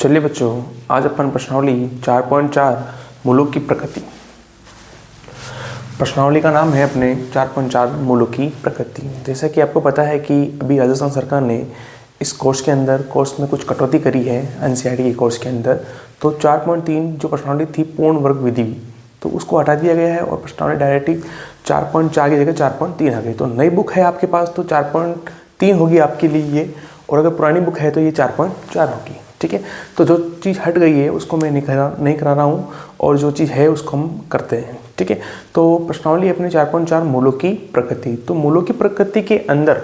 चलिए बच्चों, आज अपन प्रश्नावली 4.4 मूलों की प्रकृति। प्रश्नावली का नाम है अपने 4.4 मूलों की प्रकृति। जैसा कि आपको पता है कि अभी राजस्थान सरकार ने इस कोर्स में कुछ कटौती करी है एनसीईआरटी के कोर्स के अंदर। तो 4.3 जो प्रश्नावली थी पूर्ण वर्ग विधि, तो उसको हटा दिया गया है और प्रश्नावली डायरेक्टली 4.4 की जगह 4.3 आ गई। तो नई बुक है आपके पास तो 4.3 होगी आपके लिए ये, और अगर पुरानी बुक है तो ये 4.4 होगी। ठीक है, तो जो चीज़ हट गई है उसको मैं नहीं करा रहा हूँ और जो चीज़ है उसको हम करते हैं। ठीक है, तो प्रश्नावली अपने 4.4 मूलों की प्रकृति। तो मूलों की प्रकृति के अंदर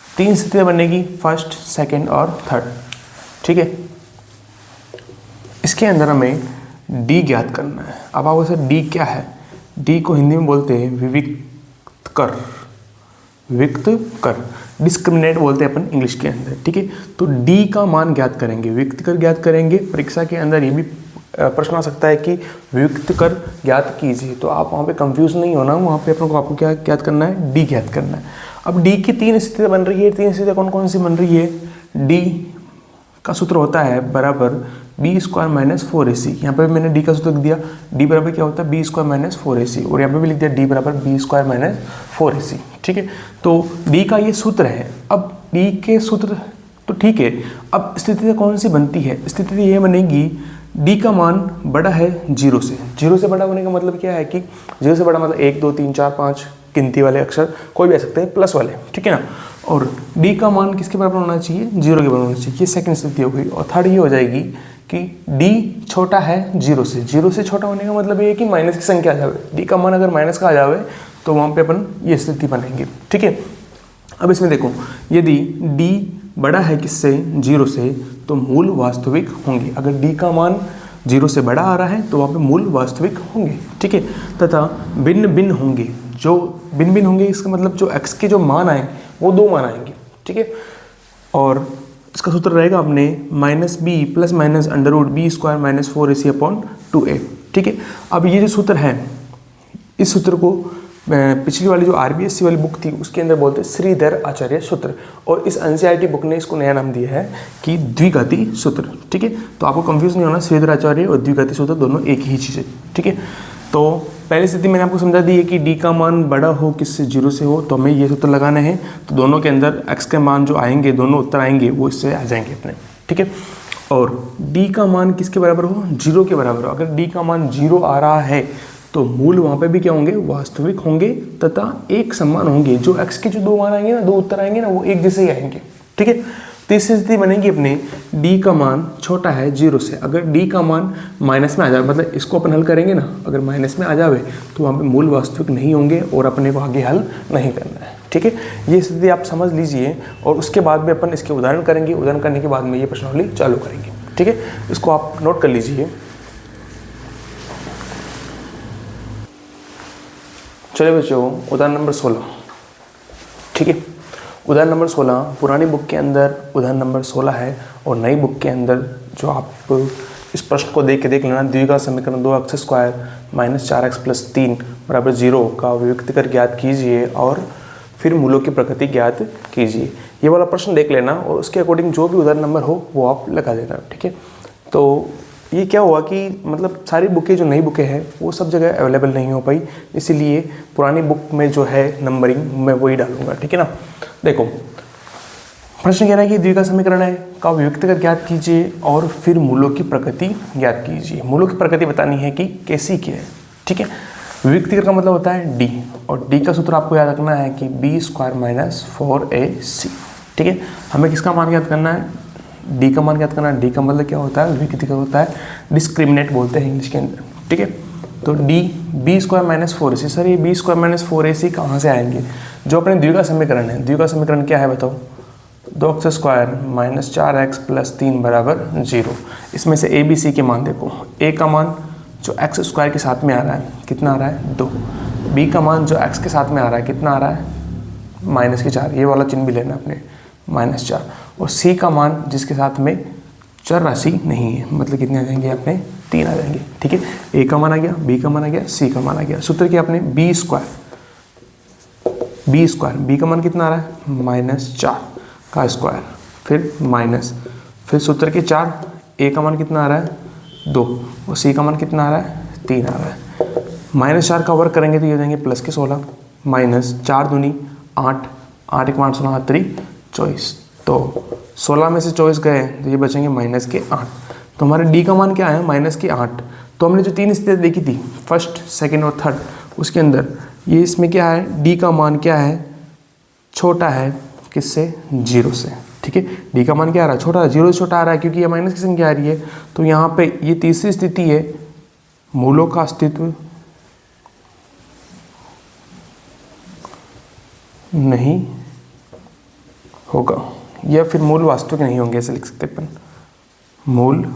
3 स्थितियाँ बनेगी, फर्स्ट, सेकंड और थर्ड। ठीक है, इसके अंदर हमें डी ज्ञात करना है। अब आप वैसे डी क्या है? डी को हिंदी में बोलते हैं विविक्त कर, डिस्क्रिमिनेट बोलते हैं अपन इंग्लिश के अंदर। ठीक है, तो डी का मान ज्ञात करेंगे, विविक्त कर ज्ञात करेंगे। परीक्षा के अंदर ये भी प्रश्न आ सकता है कि विविक्त कर ज्ञात कीजिए, तो आप वहाँ पे कंफ्यूज नहीं होना। वहाँ पे आपको क्या ज्ञात करना है? डी ज्ञात करना है। अब डी की 3 स्थितियाँ बन रही है। 3 स्थितियाँ कौन कौन सी बन रही है? डी का सूत्र होता है बराबर बी स्क्वायर माइनस 4ac। यहाँ पे मैंने डी का सूत्र लिख दिया, डी बराबर क्या होता है? बी स्क्वायर माइनस 4ac, और यहाँ पे भी लिख दिया डी बराबर बी स्क्वायर माइनस 4ac। ठीक है, तो डी का ये सूत्र है। अब डी के सूत्र तो ठीक है, अब स्थिति कौन सी बनती है? स्थिति ये बनेगी डी का मान बड़ा है 0 से। 0 से बड़ा होने का मतलब क्या है कि 0 से बड़ा मतलब 1 2 3 4 5 गिनती वाले अक्षर कोई भी आ सकते हैं, प्लस वाले। ठीक है ना, और डी का मान किसके बराबर होना चाहिए? 0 के बराबर होना चाहिए। ये सेकंड स्थिति हो गई। और थर्ड ये हो जाएगी कि डी छोटा है 0 से। 0 से छोटा होने का मतलब ये है कि माइनस की संख्या आ जाए। डी का मान अगर माइनस का आ जाए तो वहाँ पे अपन ये स्थिति बनेंगे। ठीक है, अब इसमें देखो, यदि डी बड़ा है किससे? 0 से, तो मूल वास्तविक होंगे। अगर डी का मान 0 से बड़ा आ रहा है तो वहाँ पे मूल वास्तविक होंगे। ठीक है, तथा भिन्न भिन्न होंगे। जो भिन्न भिन्न होंगे इसका मतलब जो x के जो मान आए वो 2 मान आएंगे। ठीक है, और इसका सूत्र रहेगा अपने minus B plus minus under root B square minus 4ac upon 2a। ठीक है, अब ये जो सूत्र है, इस सूत्र को पिछली वाली जो RBSC वाली बुक थी उसके अंदर बोलते हैं श्रीधर आचार्य सूत्र, और इस एनसीईआरटी बुक ने इसको नया नाम दिया है कि द्विघाती सूत्र। ठीक है, तो आपको कंफ्यूज नहीं होना, श्रीधर आचार्य और द्विघाती सूत्र दोनों एक ही चीज़ है। ठीक है, तो पहली स्थिति मैंने आपको समझा दी है कि डी का मान बड़ा हो किससे? 0 से हो, तो हमें ये सूत्र लगाना है। तो दोनों के अंदर x के मान जो आएंगे, दोनों उत्तर आएंगे, वो इससे आ जाएंगे अपने। ठीक है, और d का मान किसके बराबर हो? 0 के बराबर हो। अगर d का मान 0 आ रहा है तो मूल वहाँ पे भी क्या होंगे? वास्तविक होंगे तथा एक समान होंगे। जो x के जो 2 मान आएंगे ना, 2 उत्तर आएंगे ना, वो एक जैसे ही आएंगे। ठीक है, तीसरी स्थिति बनेगी अपने d का मान छोटा है 0 से। अगर d का मान माइनस में आ जाए, मतलब इसको अपन हल करेंगे ना, अगर माइनस में आ जाए तो वहाँ पे मूल वास्तविक नहीं होंगे और अपने को आगे हल नहीं करना है। ठीक है, ये स्थिति आप समझ लीजिए, और उसके बाद में अपन इसके उदाहरण करेंगे। उदाहरण करने के बाद में ये प्रश्नावली चालू करेंगे। ठीक है, इसको आप नोट कर लीजिए। चलिए बच्चों, उदाहरण नंबर 16। ठीक है, उदाहरण नंबर 16 पुरानी बुक के अंदर उदाहरण नंबर 16 है, और नई बुक के अंदर जो आप इस प्रश्न को देख लेना, द्विघात समीकरण 2x square minus 4x plus 3 बराबर 0 का विविक्त कर ज्ञात कीजिए और फिर मूलों की प्रकृति ज्ञात कीजिए। ये वाला प्रश्न देख लेना और उसके अकॉर्डिंग जो भी उदाहरण नंबर हो वो आप लगा देना। ठीक है, तो ये क्या हुआ कि मतलब सारी बुकें जो नई बुकें हैं वो सब जगह अवेलेबल नहीं हो पाई, इसीलिए पुरानी बुक में जो है नंबरिंग मैं वही डालूंगा। ठीक है ना, देखो प्रश्न कह रहा है कि द्विघात समीकरण है का विविक्त कर ज्ञात कीजिए और फिर मूलों की प्रकृति ज्ञात कीजिए। मूलों की प्रकृति बतानी है कि कैसी क्या है। ठीक है, विविक्त कर का मतलब होता है डी, और डी का सूत्र आपको याद रखना है कि बी स्क्वायर माइनस 4ac। ठीक है, हमें किसका मान ज्ञात करना है? डी का मान ज्ञात करना है। डी का मतलब क्या होता है? विविक्त कर होता है डिस्क्रिमिनेट बोलते हैं इंग्लिश के अंदर। ठीक है, तो D B square minus 4ac। Sir ये बी स्क्वायर माइनस 4ac कहाँ से आएंगे? जो अपने द्विघात समीकरण है, द्विघात समीकरण क्या है बताओ? 2x square minus 4x plus 3 बराबर 0। इसमें से a b c के मान देखो। a का मान जो x स्क्वायर के साथ में आ रहा है कितना आ रहा है? 2। b का मान जो x के साथ में आ रहा है कितना आ रहा है? माइनस के 4। ये वाला चिन्ह भी लेना अपने, माइनस 4। और c का मान जिसके साथ में चर राशि नहीं है, मतलब कितने आ जाएंगे अपने? 3 आ जाएंगे। ठीक है, a का मान आ गया, b का मान आ गया, c का मान आ गया। सूत्र क्या अपने? b स्क्वायर, b का मान कितना आ रहा है? माइनस 4 का स्क्वायर, फिर माइनस, फिर सूत्र के 4, ए का मान कितना आ रहा है 2 और सी का मान कितना आ रहा है 3 आ रहा है। -4 का वर्क करेंगे तो ये हो जाएंगे प्लस के 16 -4 दूनी 8, 8 एक 8 16 3 24, तो 16 में से 24 गए तो ये बचेंगे -8। तो हमारे डी का मान क्या है -8। तो हमने जो 3 स्थितियाँ देखी थी फर्स्ट, सेकंड और थर्ड, उसके अंदर ये इसमें क्या है, डी का मान क्या है, छोटा है किससे, 0 से। ठीक है, डी का मान क्या आ रहा है, छोटा है, 0 से छोटा आ रहा है क्योंकि ये माइनस की संख्या आ रही है। तो यहाँ पे ये तीसरी स्थिति है, मूलों का अस्तित्व नहीं होगा, या फिर मूल वास्तविक नहीं होंगे, ऐसे लिख सकते अपन, मूल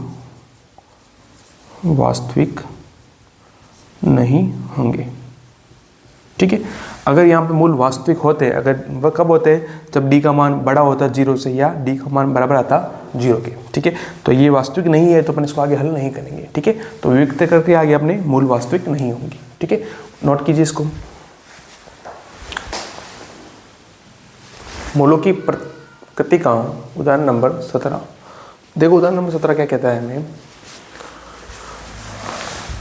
वास्तविक नहीं होंगे। ठीक है, अगर यहाँ पे मूल वास्तविक होते, अगर वह कब होते हैं, जब डी का मान बड़ा होता 0 से या डी का मान बराबर आता 0 के। ठीक है, तो ये वास्तविक नहीं है तो अपन इसको आगे हल नहीं करेंगे। ठीक है, तो वियुक्त करके आगे अपने मूल वास्तविक नहीं होंगी। ठीक है, नोट कीजिए इसको। मूलों की प्रकृतिका, उदाहरण नंबर 17। देखो उदाहरण नंबर 17 क्या कहता है हमें,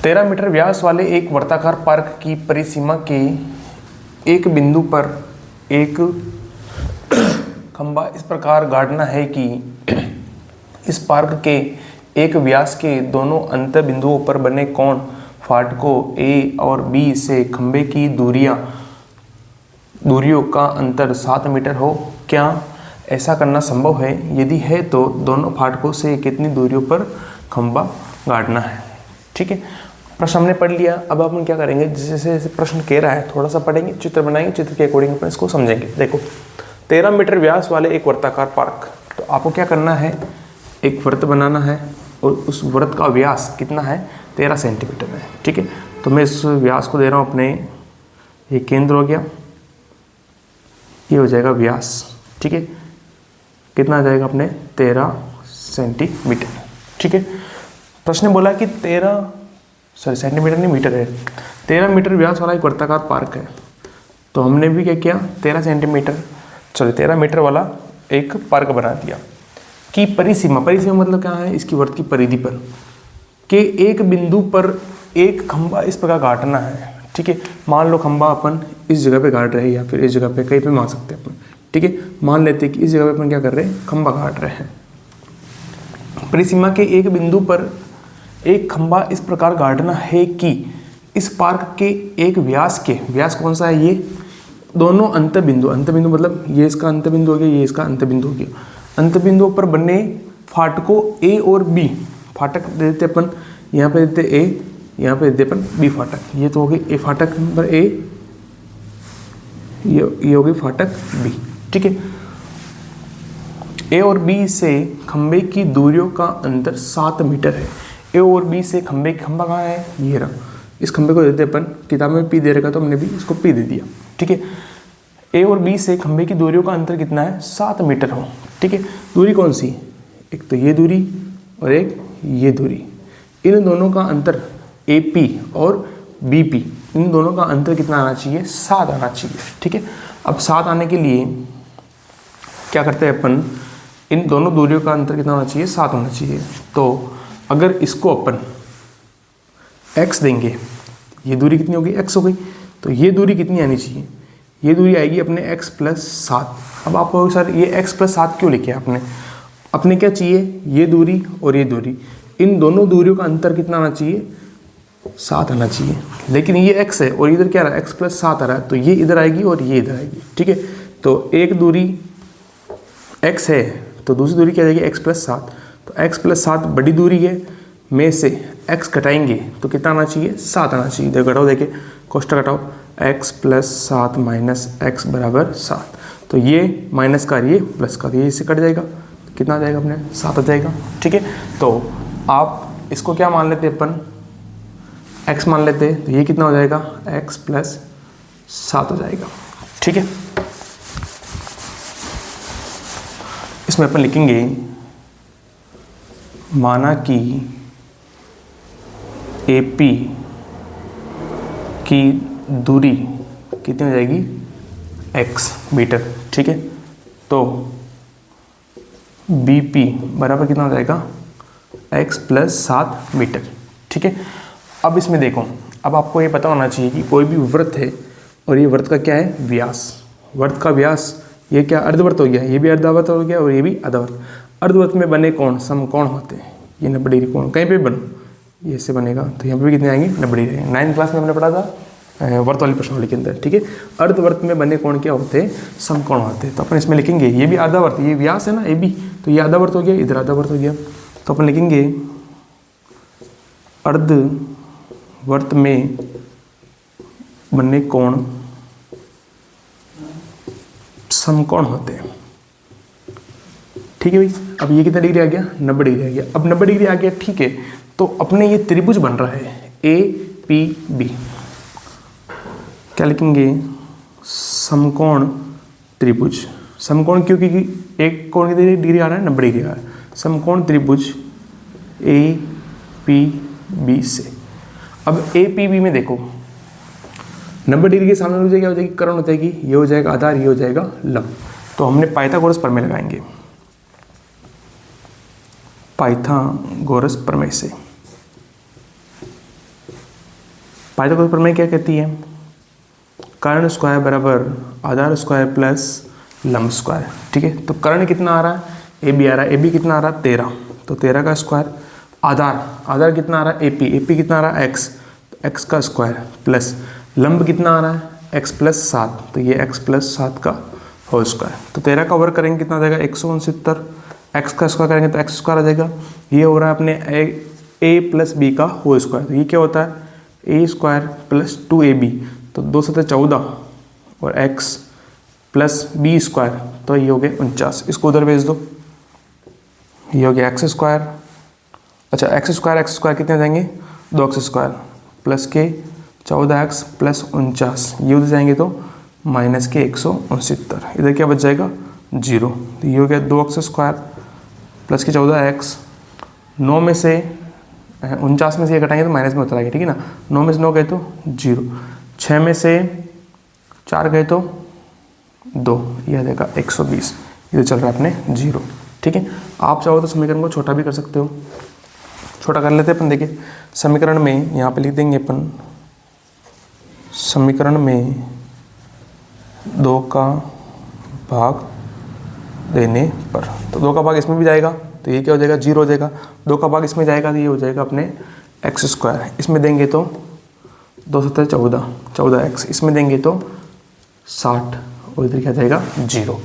13 मीटर व्यास वाले एक वर्ताकार पार्क की परिसीमा के एक बिंदु पर एक खंभा इस प्रकार गाड़ना है कि इस पार्क के एक व्यास के दोनों अंत बिंदुओं पर बने कोण फाटकों ए और बी से खंभे की दूरियों का अंतर 7 मीटर हो। क्या ऐसा करना संभव है? यदि है तो दोनों फाटकों से कितनी दूरियों पर खंभा गाड़ना है। ठीक है, प्रश्न हमने पढ़ लिया। अब अपन क्या करेंगे, जैसे जैसे प्रश्न कह रहा है थोड़ा सा पढ़ेंगे, चित्र बनाएंगे, चित्र के अकॉर्डिंग अपन इसको समझेंगे। देखो 13 मीटर व्यास वाले एक वर्ताकार पार्क, तो आपको क्या करना है, एक वृत्त बनाना है और उस वृत्त का व्यास कितना है, 13 सेंटीमीटर है। ठीक है, तो मैं इस व्यास को दे रहा हूँ अपने, ये केंद्र हो गया, ये हो जाएगा व्यास। ठीक है, कितना आ जाएगा अपने 13 सेंटीमीटर। ठीक है, प्रश्न ने बोला कि 13 सेंटीमीटर नहीं मीटर है, 13 मीटर व्यास वाला एक वर्ताकार पार्क है। तो हमने भी क्या किया, 13 मीटर वाला एक पार्क बना दिया। कि परिसीमा मतलब क्या है, इसकी वृत्त की परिधि पर के एक बिंदु पर एक खंभा इस प्रकार गाड़ना है। ठीक है, मान लो खंभा अपन इस जगह पे गाड़ रहे हैं या फिर इस जगह पे, कहीं पे मान सकते हैं अपन। ठीक है, मान लेते हैं कि इस जगह पे अपन क्या कर रहे हैं, खंभा गाड़ रहे हैं। परिसीमा के एक बिंदु पर एक खंभा इस प्रकार गाड़ना है कि इस पार्क के एक व्यास कौन सा है, ये दोनों अंत बिंदु मतलब ये इसका अंत बिंदु हो गया, ये इसका अंत बिंदु हो गया, अंत बिंदुओं पर बने फाटकों ए और बी, फाटक दे देते अपन, यहाँ पे देते ए, यहाँ पे देते अपन बी फाटक। ये तो हो गई ए फाटक नंबर ए, ये हो गई फाटक बी। ठीक है, ए और बी से खंभे की दूरियों का अंतर 7 मीटर है। ए और बी से खंभा कहाँ है, ये रहा, इस खंभे को देते अपन, किताब में पी दे रखा तो हमने भी इसको पी दे दिया। ठीक है, ए और बी से खंभे की दूरियों का अंतर कितना है, 7 मीटर हो। ठीक है, दूरी कौन सी, एक तो ये दूरी और एक ये दूरी, इन दोनों का अंतर AP और BP, इन दोनों का अंतर कितना आना चाहिए, 7 आना चाहिए। ठीक है, अब 7 आने के लिए क्या करते हैं अपन, इन दोनों दूरियों का अंतर कितना होना चाहिए, 7 होना चाहिए। तो अगर इसको अपन x देंगे, ये दूरी कितनी होगी, x हो गई, तो ये दूरी कितनी आनी चाहिए, ये दूरी आएगी अपने x + 7। अब आप कहोगे सर ये x + 7 क्यों लिखे अपने क्या चाहिए, ये दूरी और ये दूरी, इन दोनों दूरियों का अंतर कितना आना चाहिए, 7 आना चाहिए। लेकिन ये x है और इधर क्या रहा है, x + 7 आ रहा है, तो ये इधर आएगी और ये इधर आएगी। ठीक है, तो एक दूरी x है तो दूसरी दूरी क्या जाएगी, x + 7। तो x + 7 बड़ी दूरी है, में से x घटाएंगे तो कितना आना चाहिए, 7 आना चाहिए। देखो घटाओ, देखिए कोष्ठक घटाओ, x + 7 - x = 7। तो ये माइनस का ये प्लस का, ये इससे कट जाएगा, कितना आ जाएगा अपने, 7 आ जाएगा। ठीक है, तो आप इसको क्या मान लेते हैं अपन, x मान लेते हैं, तो ये कितना हो जाएगा, x + 7 हो जाएगा। ठीक है, इसमें अपन लिखेंगे माना कि AP की दूरी कितनी हो जाएगी, x मीटर। ठीक है, तो BP बराबर कितना हो जाएगा, x प्लस 7 मीटर। ठीक है, अब इसमें देखो, अब आपको ये पता होना चाहिए कि कोई भी वृत्त है और ये वृत्त का क्या है, व्यास। वृत्त का व्यास, ये क्या अर्धवृत्त हो गया, ये भी अर्धवृत्त हो गया और ये भी अर्धवृत्त। अर्धवृत्त में बने कोण समकोण होते हैं। ये 90 डिग्री कोण कहीं पे भी बनो, ये से बनेगा तो यहाँ पे भी कितने आएंगे, 90 डिग्री आएंगे। 9th क्लास में हमने पढ़ा था वर्त वाली प्रश्नावली के अंदर। ठीक है, अर्धवृत्त में बने कोण क्या होते हैं, समकोण होते हैं। तो अपन इसमें लिखेंगे, ये भी अर्धवृत्त, ये व्यास है ना ए बी, तो ये अर्धवृत्त हो गया, इधर अर्धवृत्त हो गया। तो अपन लिखेंगे अर्धवृत्त में बने कोण समकोण होते हैं। ठीक है भाई, अब ये कितना डिग्री आ गया, 90 डिग्री आ गया। अब 90 डिग्री आ गया, ठीक है, तो अपने ये त्रिभुज बन रहा है ए पी बी। क्या लिखेंगे, समकोण त्रिभुज। समकोण क्यों, क्योंकि एक कोण कितनी डिग्री आ रहा है, 90 डिग्री आ रहा है। समकोण त्रिभुज ए पी बी से। अब ए पी बी में देखो, 90 डिग्री के सामने हो जाएगी, क्या हो जाएगी, कर्ण हो जाएगी, ये हो जाएगा आधार, ये हो जाएगा लंब। तो हमने पाइथागोरस प्रमेय लगाएंगे, पाइथागोरस प्रमेय से। पाइथागोरस प्रमेय क्या कहती है, कर्ण स्क्वायर बराबर आधार स्क्वायर प्लस लंब स्क्वायर। ठीक है, तो कर्ण कितना आ रहा है, ए बी आ रहा है, ए बी कितना आ रहा है, 13, तो 13 का स्क्वायर। आधार कितना आ रहा है, ए पी कितना आ रहा है, एक्स, तो एक्स का स्क्वायर प्लस लंब कितना आ रहा है, x प्लस 7, तो ये x प्लस 7 का होल स्क्वायर। तो 13 का वर्ग करेंगे कितना आ जाएगा, 169, x का स्क्वायर करेंगे तो x स्क्वायर आ जाएगा। ये हो रहा है अपने a प्लस बी का होल स्क्वायर। तो ये क्या होता है, a स्क्वायर प्लस 2ab, तो 2 7 14 और x प्लस बी स्क्वायर, तो ये हो गया 49। इसको उधर भेज दो, ये हो गया एक्स स्क्वायर। अच्छा, एक्स स्क्वायर कितने जाएंगे, 2x स्क्वायर प्लस के 14x प्लस 49, ये उधर जाएंगे तो माइनस के 169। इधर क्या बच जाएगा, 0। तो ये हो गया 2x स्क्वायर प्लस के 14x। 9 में से 49 में से ये घटाएंगे तो माइनस में होता रहेगा। ठीक है ना, 9 में से 9 गए तो 0, 6 में से 4 गए तो 2, ये आ जाएगा 120। इधर चल रहा है अपने 0। ठीक है, आप चाहो तो समीकरण को छोटा भी कर सकते हो। छोटा कर लेते हैं अपन। देखिए, समीकरण में यहाँ पे लिख देंगे अपन, समीकरण में 2 का भाग देने पर, तो 2 का भाग इसमें भी जाएगा, तो ये क्या हो जाएगा, 0 हो जाएगा। 2 का भाग इसमें जाएगा तो ये हो जाएगा अपने एक्स स्क्वायर। इसमें देंगे तो 2 7 14x, इसमें देंगे तो 60 और इधर क्या जाएगा, 0।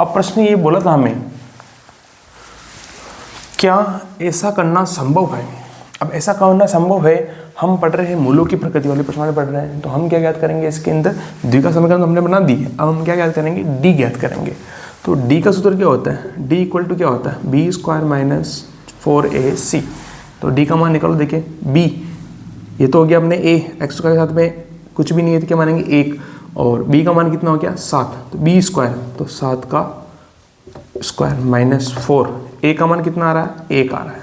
अब प्रश्न ये बोला था हमें, क्या ऐसा करना संभव है। अब ऐसा करना संभव है, हम पढ़ रहे हैं मूलों की प्रकृति वाली प्रश्न पढ़ रहे हैं, तो हम क्या ज्ञात करेंगे, इसके अंदर द्विघात समीकरण तो हमने बना दी है। अब हम क्या ज्ञात करेंगे, डी ज्ञात करेंगे। तो डी का सूत्र क्या होता है, डी इक्वल टू क्या होता है, बी स्क्वायर माइनस 4ac। तो डी का मान निकालो। देखिए, बी ये तो हो गया अपने ए, एक्स स्क्वायर के साथ में कुछ भी नहीं है तो क्या मानेंगे 1, और बी का मान कितना हो गया 7, तो बी स्क्वायर तो 7 का स्क्वायर माइनस 4। ए का मान कितना आ रहा है, 1 आ रहा है,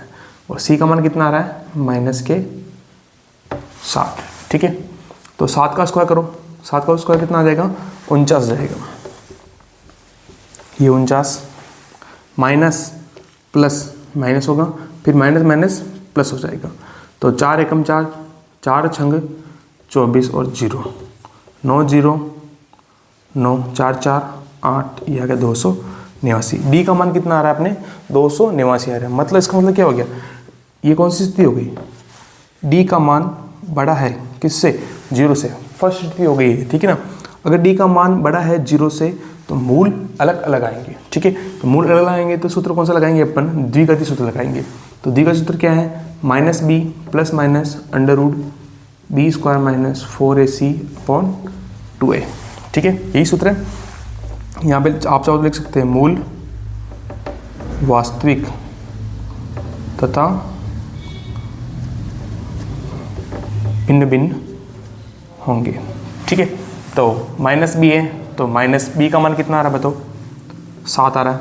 और सी का मान कितना आ रहा है, माइनस के 7। ठीक है, तो 7 का स्क्वायर करो, 7 का स्क्वायर कितना आ जाएगा, 49 जाएगा। ये 49 माइनस प्लस माइनस होगा, फिर माइनस माइनस प्लस हो जाएगा। तो 4 एकम 4, 4 छंग 24 और 0, 9 0 9, 4 4 8, ये आ गया 289। डी का मान कितना आ रहा है अपने, 289 आ रहा है। मतलब इसका मतलब क्या हो गया, ये कौन सी स्थिति हो गई, डी का मान बड़ा है किससे, 0 से। फर्स्ट स्थिति हो गई है। ठीक है ना, अगर डी का मान बड़ा है 0 से तो मूल अलग अलग आएंगे। ठीक है, तो मूल अलग आएंगे तो सूत्र कौन सा लगाएंगे अपन, द्विघाती सूत्र लगाएंगे। तो द्विघाती सूत्र क्या है, minus B plus minus under root B square minus 4ac upon 2a। ठीक है, यही सूत्र है। यहाँ पे आप चाहो तो लिख सकते हैं, मूल वास्तविक तथा भिन्न भिन्न होंगे। ठीक है, तो माइनस बी है, तो माइनस बी का मान कितना आ रहा है बताओ, 7 आ रहा है,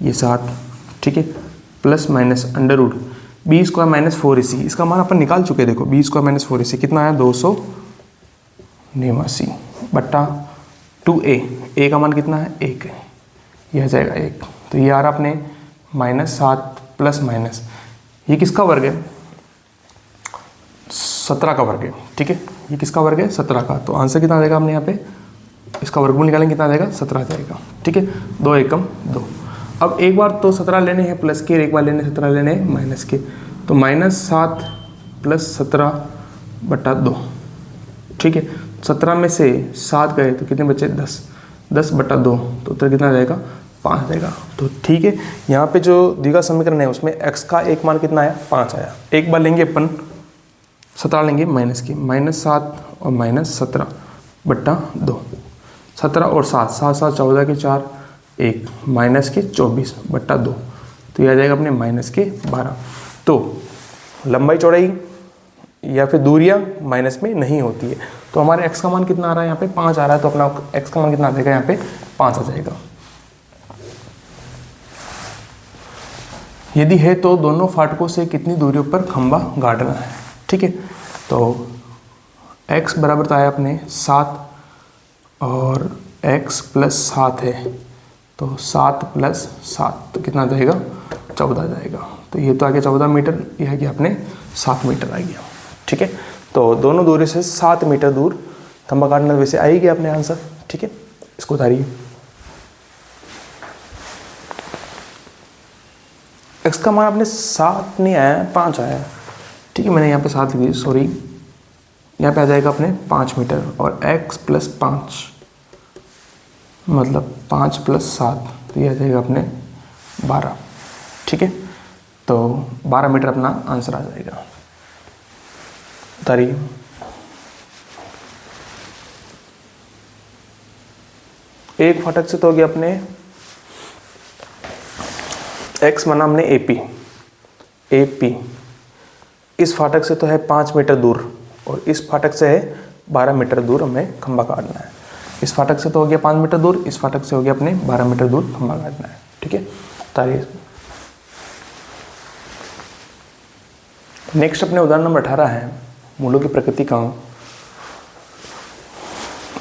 ये 7। ठीक है, plus minus under root B square minus 4ac, इसका मान अपन निकाल चुके हैं। देखो, बी स्क्वायर माइनस 4ac कितना आया, 289 बट्टा 2a, a का मान कितना है 1 है, यह आ जाएगा 1। तो ये आ रहा अपने -7 प्लस माइनस, ये किसका वर्ग है? 17 का वर्ग है, ठीक है। ये किसका वर्ग है? 17 का। तो आंसर कितना आ जाएगा हमने यहाँ पे, इसका वर्गमूल निकालेंगे कितना आ जाएगा? 17 आ जाएगा, ठीक है। 2 एकम 2। अब एक बार तो 17 लेने हैं प्लस के, एक बार लेने 17 लेने हैं माइनस के। तो -7 प्लस 17 बटा 2, ठीक है। 17 में से 7 गए तो कितने बचे? 10। 10 बटा 2, तो उत्तर कितना आ जाएगा? 5 आ जाएगा। तो ठीक है, यहाँ पे जो द्विघात समीकरण है उसमें x का एक मान कितना आया? 5 आया। एक बार लेंगे अपन 17 लेंगे माइनस के, -7 और -17 बटा 2। 17 और 7, 7 7 14 के 4, 1 माइनस के 24 बटा 2, तो यह आ जाएगा अपने माइनस के 12। तो लंबाई चौड़ाई या फिर दूरियां माइनस में नहीं होती है। तो हमारे x का मान कितना आ रहा है? यहाँ पे 5 आ रहा है। तो अपना x का मान कितना आ जाएगा? यहाँ पे 5 आ जाएगा। यदि है तो दोनों फाटकों से कितनी दूरी पर खंभा गाड़ना है, ठीक है। तो x बराबर तो आया अपने 7 और x प्लस 7 है, तो 7 प्लस 7 तो कितना आ जाएगा? 14 आ जाएगा। तो ये तो आ गया 14 मीटर, यह है कि अपने 7 मीटर आ गया, ठीक है। तो दोनों दूरी से 7 मीटर दूर खंभा काटना, वैसे आएगी अपने आंसर, ठीक है। इसको उतारिए। x का मान अपने 7 नहीं आया, 5 आया, ठीक है। मैंने यहाँ पे 7 लिखी, सॉरी, यहाँ पे आ जाएगा अपने 5 मीटर। और x प्लस 5 मतलब 5 प्लस 7, तो ये आ जाएगा अपने 12, ठीक है। तो 12 मीटर अपना आंसर आ जाएगा। उतारिए। एक फाटक से तो हो गया अपने x माना हमने AP। इस फाटक से तो है 5 मीटर दूर और इस फाटक से है 12 मीटर दूर हमें खंभा काटना है। इस फाटक से तो हो गया 5 मीटर दूर, इस फाटक से हो गया अपने 12 मीटर दूर खंभा काटना है, ठीक है। उतारिए। नेक्स्ट अपने उदाहरण नंबर 18 है मूलों की प्रकृति का।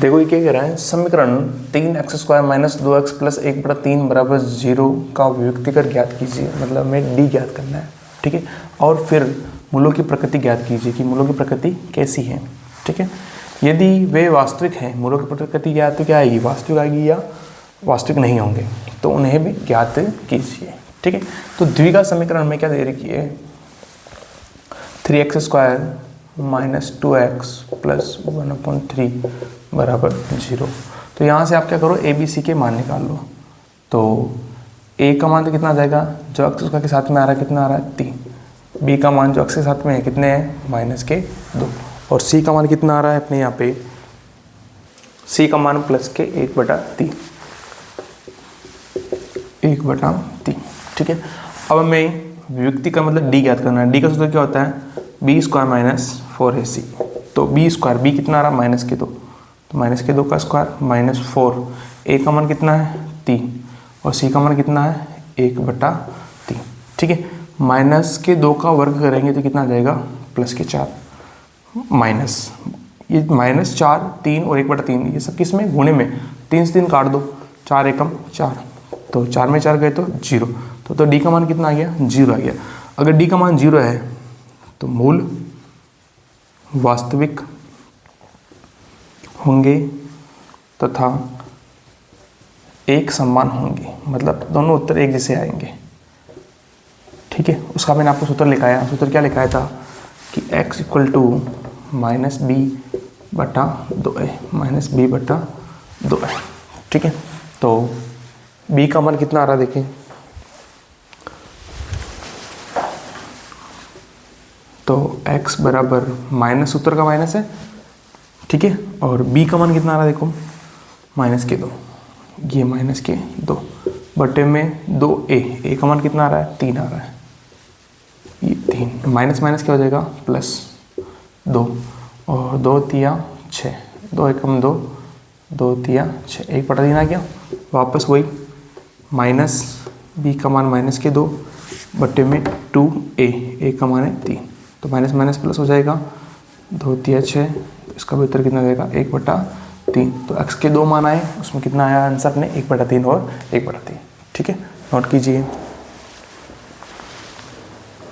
देखो ये क्या कह रहा है, समीकरण 3x² - 2x + 1/3 = 0 का व्युत्क्रम ज्ञात कीजिए। मतलब हमें d ज्ञात करना है, ठीक है। और फिर मूलों की प्रकृति ज्ञात कीजिए कि मूलों की प्रकृति कैसी है, ठीक है। यदि वे वास्तविक हैं, मूलों की प्रकृति ज्ञात तो क्या आएगी? वास्तविक आएगी या वास्तविक नहीं होंगे, तो उन्हें भी ज्ञात कीजिए, ठीक है। तो द्विघात समीकरण में क्या दे रखी है? 3x² - 2x + 1/3 = 0। तो यहाँ से आप क्या करो, ABC के मान निकाल लो। तो A का मान तो कितना आ जाएगा? जो अक्ष के साथ में आ रहा है कितना आ रहा है? 3। B का मान जो अक्ष के साथ में है कितने हैं? -2। और C का मान कितना आ रहा है अपने यहाँ पे? C का मान +1/3, 1/3, ठीक है। अब हमें व्युत्क्रम का मतलब d ज्ञात करना है। d का सूत्र क्या होता है? b² - 4ac। तो b², b कितना आ रहा है? -2, तो -2 का स्क्वायर -4। a का मान कितना है? 3 और c का मान कितना है? 1/3, ठीक है। -2 का वर्ग करेंगे तो कितना आ जाएगा? +4 माइनस, ये -4, 3 और 1/3, ये सब किस में? गुणे में। 3 से 3 काट दो, 4 एकम 4, तो 4 में 4 गए तो 0। तो d का मान कितना आ गया? 0 आ गया। अगर d का मान 0 है तो मूल वास्तविक होंगे तथा एक समान होंगे, मतलब दोनों उत्तर एक जैसे आएंगे, ठीक है। उसका मैंने आपको सूत्र लिखाया। सूत्र क्या लिखाया था कि x = -b/2a, ठीक है। तो b का मान कितना आ रहा है देखिए, तो x बराबर माइनस, सूत्र का माइनस है, ठीक है। और b का मान कितना आ रहा है देखो, -2, ये -2 बटे में 2a, a का मान कितना आ रहा है? 3 आ रहा है, ये 3, माइनस माइनस क्या हो जाएगा? +2 और 2 तिया 6, 2 एकम 2, 2 तिया 6, 1/3 आ गया। वापस वही माइनस, b का मान -2 बटे में 2a, a का मान है 3, तो माइनस माइनस प्लस हो जाएगा, 2 तिया 6, इसका भी उत्तर कितना देगा? 1/3। तो x के 2 मान आए, उसमें कितना आया आंसर अपने? 1/3 और 1/3, ठीक है। नोट कीजिए।